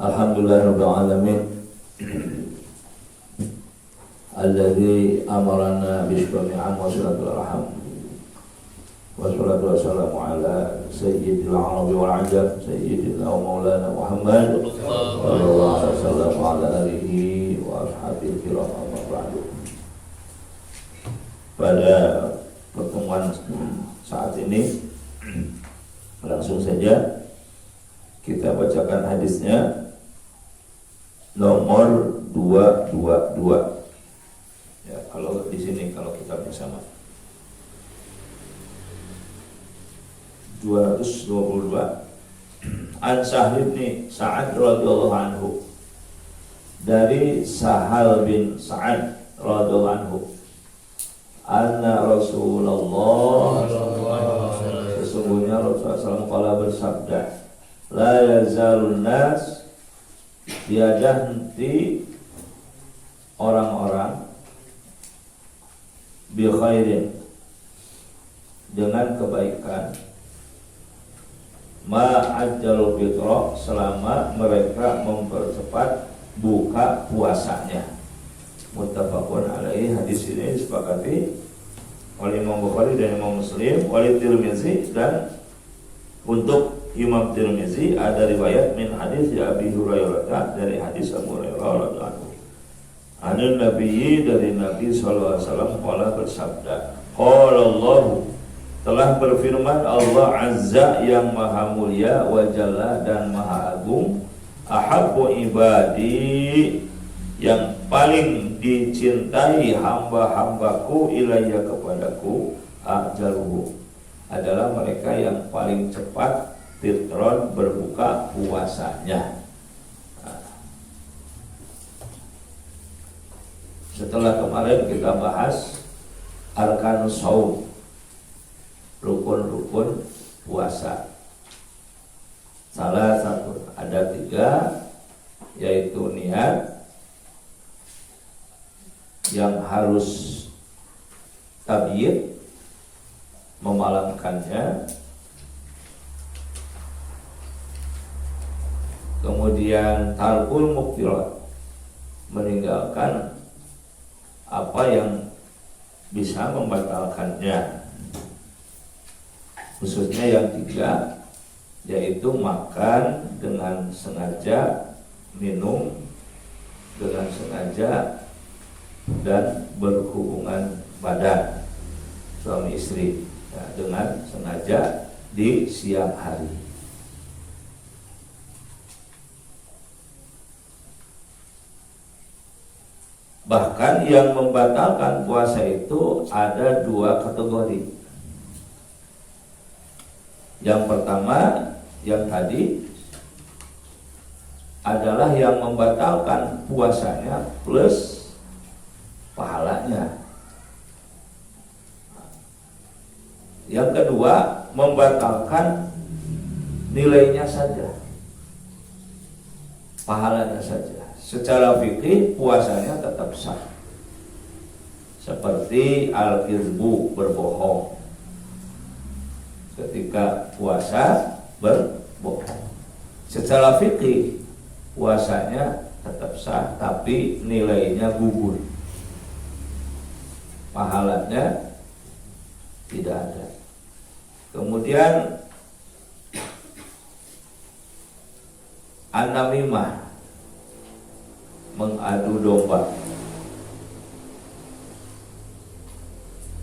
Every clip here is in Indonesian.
Alhamdulillahirabbil alamin alladzi amarna bisyukurni'am wa salatul arham wa salatu wassalamu ala sayyidil arabi wal ajab sayyidina wa maulana Muhammad sallallahu alaihi wasallam wa ala alihi wa ashabihi kiram amma ba'du. Pada pertemuan saat ini langsung saja kita bacakan hadisnya nomor 222. Ya, kalau di sini kalau kita bersama 222. An Sahal bin Sa'ad radhiyallahu anhu, dari Sahal bin Sa'ad radhiyallahu anhu, anna Rasulullah sesungguhnya Rasulullah SAW bersabda, la yazalun nas, tiada henti orang-orang bi khairin, dengan kebaikan, ma ajjalul fitra, selama mereka mempercepat buka puasanya. Muttafaqun alaihi, hadis ini disepakati oleh Imam Bukhari dan Imam Muslim, oleh Tirmizi, dan untuk Imam Tirmizi ada riwayat min hadis ya Abi Hurairah, dari hadis Abu Hurairah radhiyallahu anhu. Anun Nabiyyi, dari Nabi sallallahu alaihi wasallam, qala bersabda, qala Allah, telah berfirman Allah Azza yang maha mulia wa jalla dan maha agung, ahabbu ibadi, yang paling dicintai hamba-hambaku ilayya kepadaku, ajaluhu, adalah mereka yang paling cepat fitron berbuka puasanya. Setelah kemarin kita bahas arkanus shaum, rukun-rukun puasa. Salah satu, ada 3, yaitu niat yang harus tabyid, memalamkannya, kemudian tarkul muktirat, meninggalkan apa yang bisa membatalkannya, khususnya yang 3, yaitu makan dengan sengaja, minum dengan sengaja, dan berhubungan badan suami istri ya, dengan sengaja di siang hari. Bahkan yang membatalkan puasa itu ada 2 kategori. Yang pertama, yang tadi adalah yang membatalkan puasanya plus pahalanya. Yang kedua, membatalkan nilainya saja, pahalanya saja. Secara fikih puasanya tetap sah, seperti al-kizbu, berbohong. Ketika puasa berbohong, secara fikih puasanya tetap sah, tapi nilainya gugur, pahalanya tidak ada. Kemudian an-namimah, mengadu domba.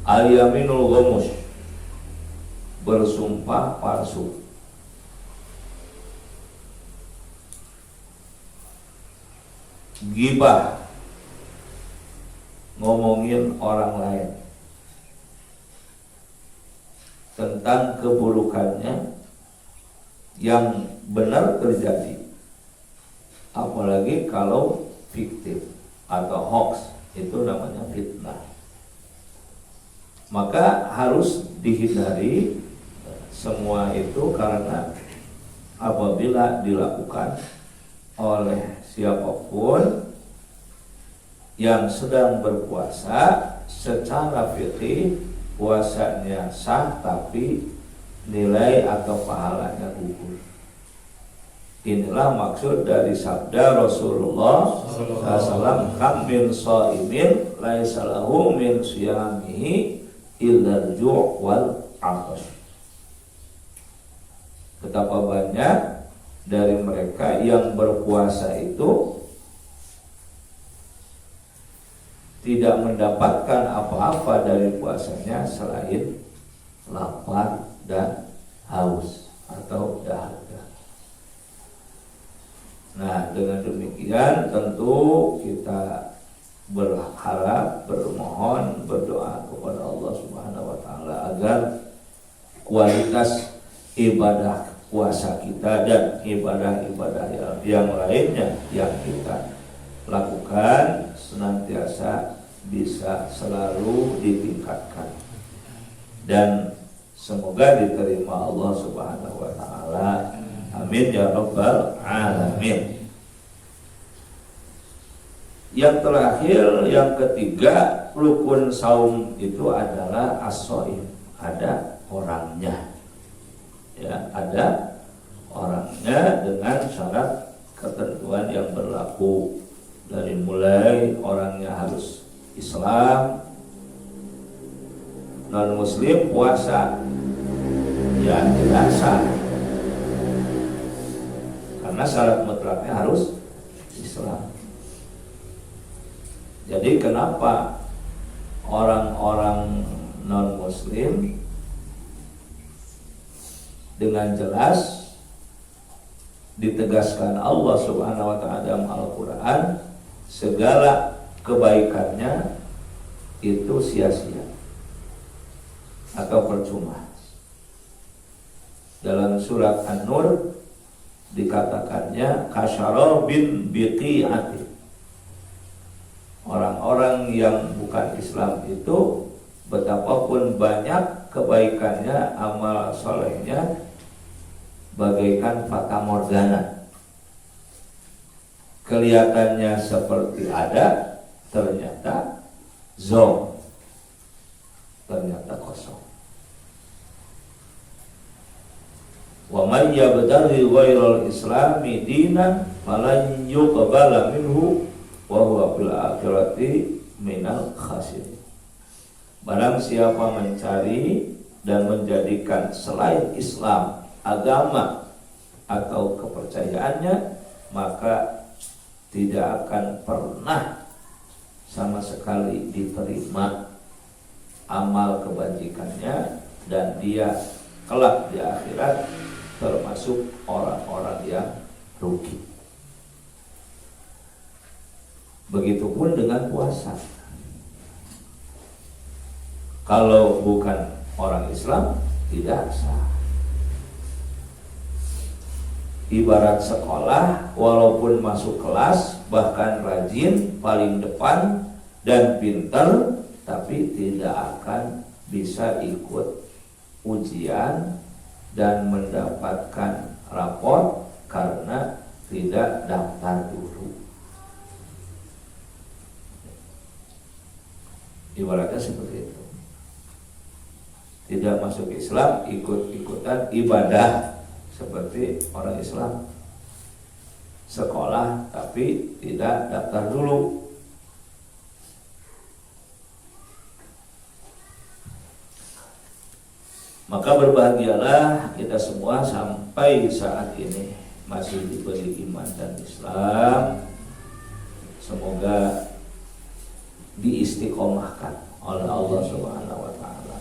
Al-yaminul ghamus, bersumpah palsu. Ghibah, ngomongin orang lain tentang keburukannya yang benar terjadi, apalagi kalau fiktif atau hoax, itu namanya fitnah. Maka harus dihindari semua itu, karena apabila dilakukan oleh siapapun yang sedang berpuasa, secara fikih puasanya sah, tapi nilai atau pahalanya gugur. Inilah maksud dari sabda Rasulullah SAW, kam min shaimin laisa lahu min siyamihi illa al-ju' wal 'atash. Betapa banyak dari mereka yang berpuasa itu tidak mendapatkan apa-apa dari puasanya selain lapar dan haus atau dahaga. Nah, dengan demikian tentu kita berharap, bermohon, berdoa kepada Allah Subhanahu wa taala agar kualitas ibadah puasa kita dan ibadah-ibadah yang lainnya yang kita lakukan senantiasa bisa selalu ditingkatkan dan semoga diterima Allah Subhanahu wa taala. Amin ya rabbal alamin. Yang terakhir, yang ketiga, rukun saum itu adalah as-shaim, ada orangnya. Ya, ada orangnya dengan syarat ketentuan yang berlaku. Dari mulai orangnya harus Islam, non muslim puasa ya tidak sah. Karena syarat mutlaknya harus Islam. Jadi kenapa orang-orang non-muslim dengan jelas ditegaskan Allah Subhanahu wa taala dalam Al-Qur'an segala kebaikannya itu sia-sia atau percuma. Dalam surat An-Nur dikatakannya kasyara bin biqi'ati. Orang-orang yang bukan Islam itu betapapun banyak kebaikannya, amal solehnya bagaikan fata morgana. Kelihatannya seperti ada, ternyata zong, ternyata kosong. Wa may yabtaghi ghairal islami dinan falan yuqbala minhu wa huwa fil akhirati minal khasirin. Barang siapa mencari dan menjadikan selain Islam agama atau kepercayaannya, maka tidak akan pernah sama sekali diterima amal kebajikannya dan dia kelak di akhirat termasuk orang-orang yang rugi. Begitupun dengan puasa. Kalau bukan orang Islam tidak sah. Ibarat sekolah, walaupun masuk kelas bahkan rajin, paling depan dan pintar, tapi tidak akan bisa ikut ujian dan mendapatkan rapor karena tidak daftar dulu. Ibaratnya seperti itu. Tidak masuk Islam, ikut-ikutan ibadah seperti orang Islam. Sekolah tapi tidak daftar dulu. Maka berbahagialah kita semua sampai saat ini masih diberi iman dan Islam. Semoga diistiqomahkan oleh Allah Subhanahu wa taala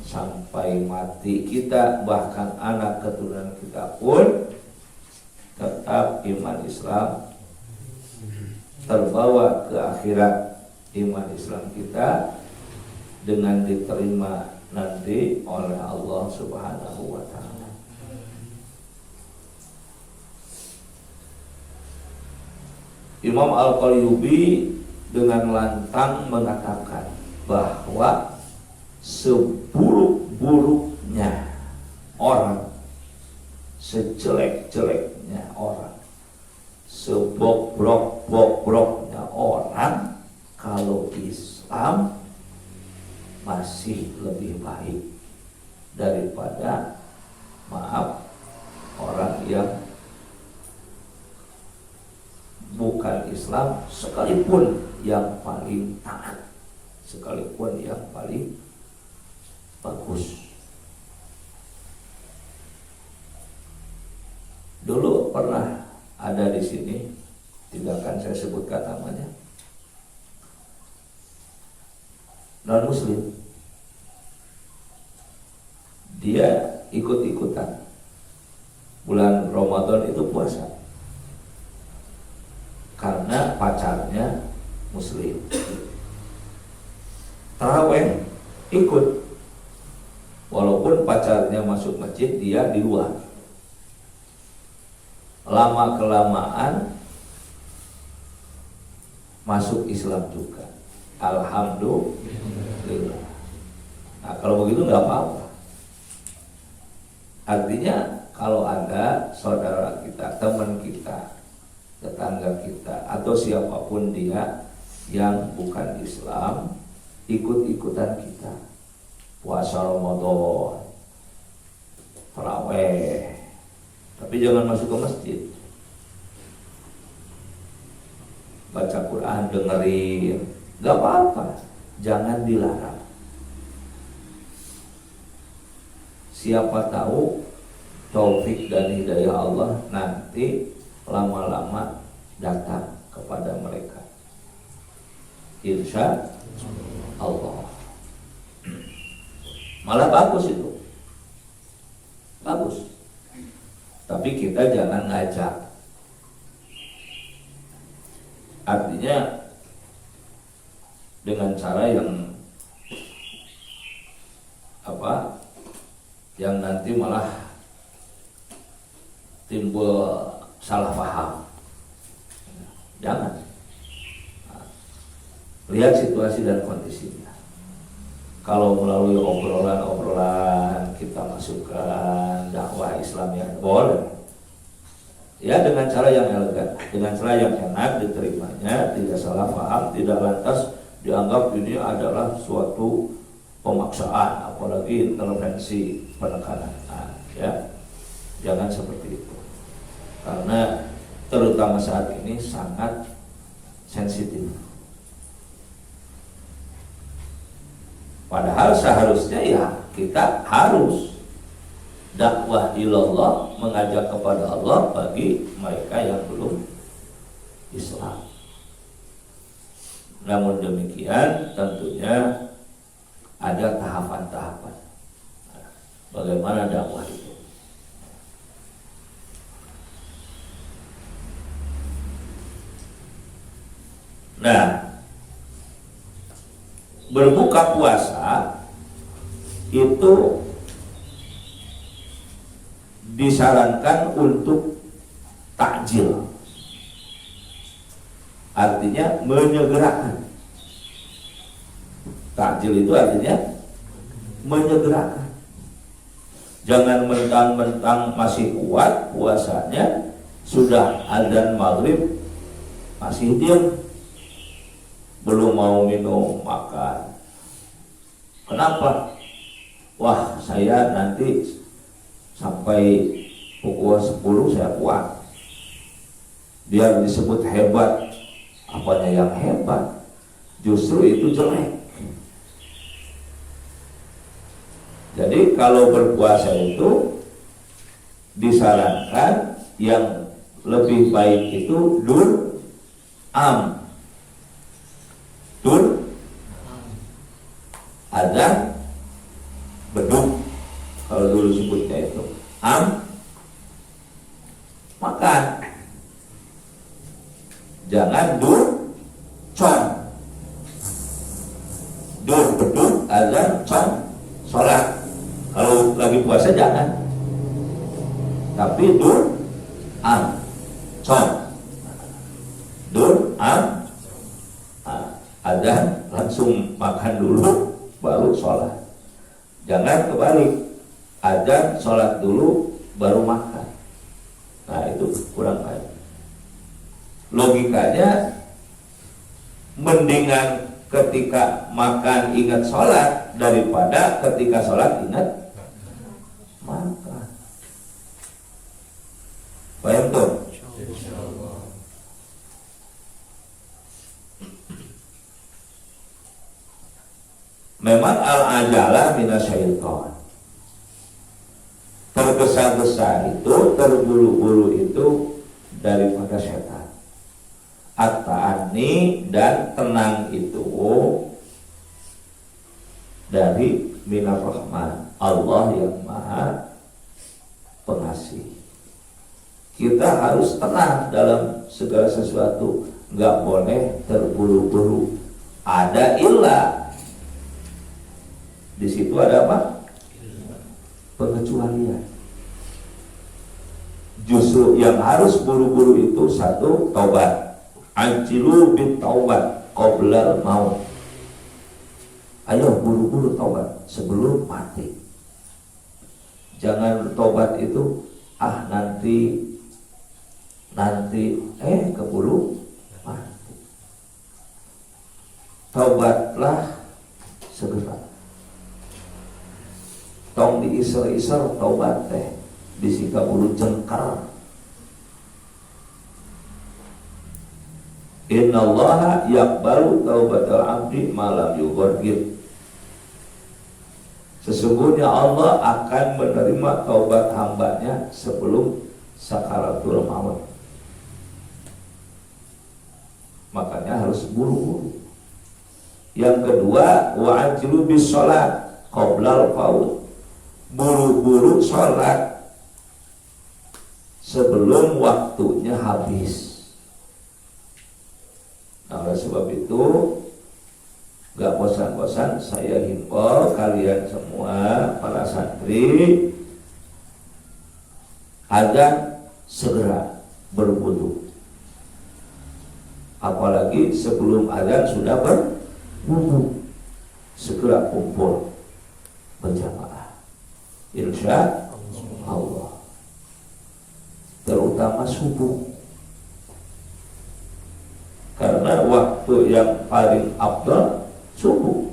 sampai mati kita, bahkan anak keturunan kita pun tetap iman Islam, terbawa ke akhirat iman Islam kita dengan diterima nanti oleh Allah Subhanahu wa taala. Imam Al-Qalyubi dengan lantang mengatakan bahwa seburuk-buruknya orang, sejelek-jeleknya orang, sebobrok-bobroknya orang, kalau Islam masih lebih baik daripada maaf orang yang bukan Islam, sekalipun yang paling taat, sekalipun yang paling bagus. Dulu pernah ada di sini, tidak akan saya sebutkan namanya, non muslim. Dia ikut-ikutan bulan Ramadan itu puasa karena pacarnya muslim. Taraweh ikut, walaupun pacarnya masuk masjid, dia di luar. Lama kelamaan masuk Islam juga, alhamdulillah. Nah, kalau begitu nggak apa-apa. Artinya kalau ada saudara kita, teman kita, tetangga kita, atau siapapun dia yang bukan Islam ikut-ikutan kita puasa Ramadan, taraweh, tapi jangan masuk ke masjid, baca Quran, dengerin, gak apa-apa, jangan dilarang. Siapa tahu taufik dan hidayah Allah nanti lama-lama datang kepada mereka, insya Allah. Malah bagus itu, bagus. Tapi kita jangan ngajak. Artinya dengan cara yang yang nanti malah timbul salah paham. Jangan. Lihat situasi dan kondisinya. Kalau melalui obrolan-obrolan kita masukkan dakwah Islam yang boleh, ya dengan cara yang elegan, dengan cara yang enak diterimanya, tidak salah paham, tidak lantas dianggap ini adalah suatu pemaksaan, apalagi intervensi penekanan. Nah, ya, jangan seperti itu, karena terutama saat ini sangat sensitif. Padahal seharusnya ya kita harus dakwah ilallah, mengajak kepada Allah bagi mereka yang belum Islam. Namun demikian tentunya ada tahapan-tahapan bagaimana dakwah itu. Nah, berbuka puasa itu disarankan untuk takjil, artinya menyegerakan. Takjil itu artinya menyegerakan. Jangan mentang-mentang masih kuat puasanya, sudah azan maghrib masih diam, belum mau minum makan. Kenapa? Wah, saya nanti sampai pukul 10 saya kuat, biar disebut hebat. Apanya yang hebat? Justru itu jelek. Jadi kalau berpuasa itu disarankan yang lebih baik itu dur am, dur ada beduk, kalau dulu sebutnya itu am, makan. Jangan dur con, dur beduk azan con sholat. Kalau lagi puasa jangan, tapi dur am con, dur am azan langsung makan dulu baru sholat. Jangan kebalik, azan sholat dulu baru makan. Nah, itu kurang baik. Logikanya mendingan ketika makan ingat sholat daripada ketika sholat ingat makan. Paham tuh? Memang al-ajalah minasyaiton. Tergesa-gesa itu, terburu-buru itu daripada setan. At-ta'ani dan tenang itu dari minar rahman, Allah yang maha pengasih. Kita harus tenang dalam segala sesuatu, nggak boleh terburu-buru. Ada ilah, di situ ada apa? Pengecualian. Justru yang harus buru-buru itu satu, taubat. Ajilu bit taubat qoblal maut. Ayo buru-buru taubat sebelum mati. Jangan taubat itu nanti keburu mati. Taubatlah segera. Tong diiser-iser taubat teh disika bulu jengkar. Innallaha yaqbalu taubatal abdi malam yughargir. Sesungguhnya Allah akan menerima taubat hambanya sebelum sakaratul maut. Makanya harus buru-buru. Yang kedua, wa'ajlu bis sholat qoblal faut. Buru-buru sholat sebelum waktunya habis. Nah, oleh sebab itu gak bosan-bosan saya himbau kalian semua para santri agar segera berwudu. Apalagi sebelum azan sudah berwudu, segera kumpul berjamaah insya Allah, terutama subuh, karena waktu yang paling afdal subuh.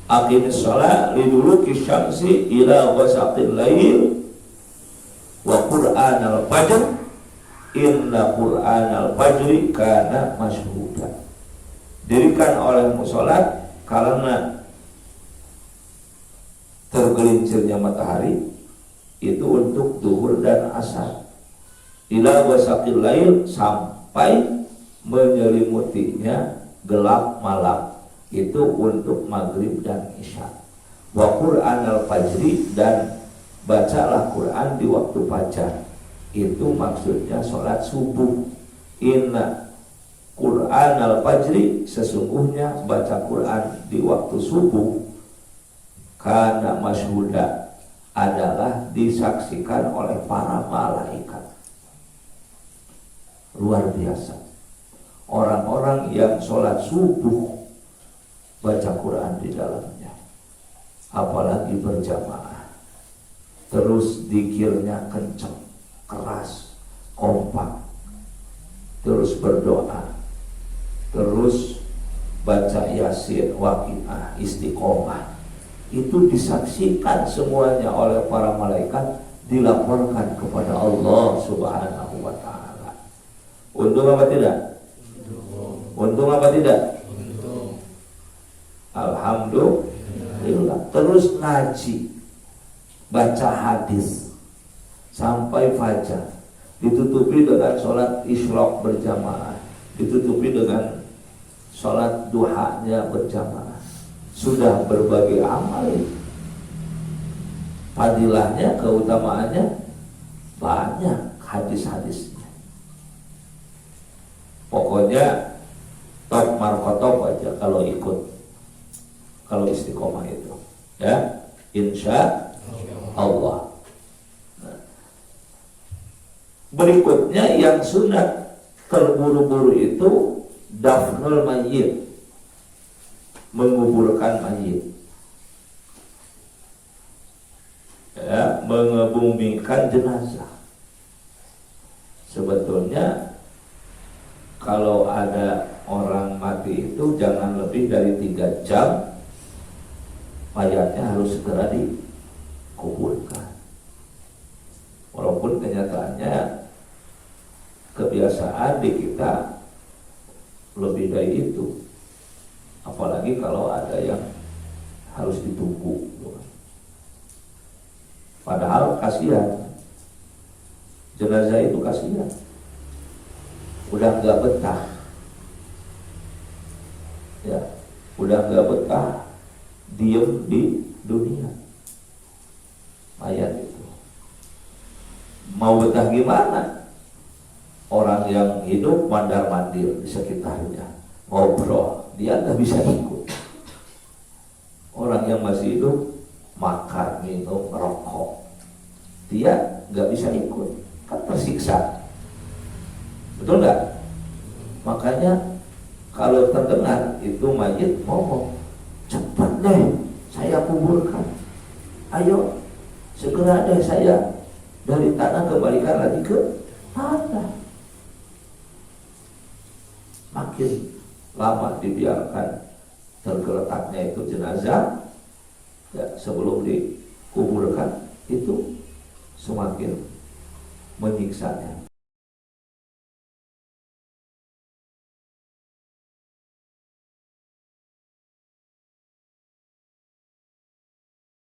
Aqimis shalah liduluki syamsi ila ghasaqil lail wa qur'anal fajr inna qur'anal fajri kana masyhuda. Dirikan olehmu salat karena tergelincirnya matahari itu untuk zuhur dan asar, ila ghasaqil lail sampai menyelimutinya gelap malam itu untuk maghrib dan isya. Wa qur'anal fajri dan bacalah Quran di waktu fajar, itu maksudnya sholat subuh. Inna qur'anal fajri, sesungguhnya baca Quran di waktu subuh, karena masyhuda, adalah disaksikan oleh para malaikat. Luar biasa. Orang-orang yang sholat subuh baca Quran di dalamnya, apalagi berjamaah, terus zikirnya kencang, keras, kompak, terus berdoa, terus baca Yasin, Waqiah, Istiqomah, itu disaksikan semuanya oleh para malaikat, dilaporkan kepada Allah Subhanahu wa ta'ala. Untung apa tidak? Untung apa tidak? Alhamdulillah. Terus ngaji, baca hadis sampai fajar, ditutupi dengan sholat isyraq berjamaah, ditutupi dengan sholat duhanya berjamaah. Sudah berbagai amal itu. Fadilahnya, keutamaannya banyak, hadis-hadisnya. Pokoknya top markotop aja kalau ikut, kalau istiqomah itu, ya, insya Allah. Nah, berikutnya yang sunat terburu-buru itu dafnul mayyit, menguburkan mayit, ya, mengebumikan jenazah. Sebetulnya kalau ada orang mati itu jangan lebih dari 3 jam mayatnya harus segera dikuburkan. Walaupun kenyataannya kebiasaan di kita lebih dari itu. Apalagi kalau ada yang harus ditunggu. Padahal kasihan, jenazah itu kasihan, udah nggak betah, ya, udah nggak betah diem di dunia. Mayat itu mau betah gimana? Orang yang hidup mandar-mandir di sekitarnya, ngobrol, dia nggak bisa ikut. Orang yang masih hidup makan, minum, merokok, dia nggak bisa ikut, kan tersiksa. Betul nggak? Makanya kalau terdengar itu mayit ngomong, cepat deh saya kuburkan, ayo segera deh saya dari tanah kembalikan lagi ke tanah. Makin lama dibiarkan tergeletaknya itu jenazah, ya, sebelum dikuburkan itu semakin menyiksanya.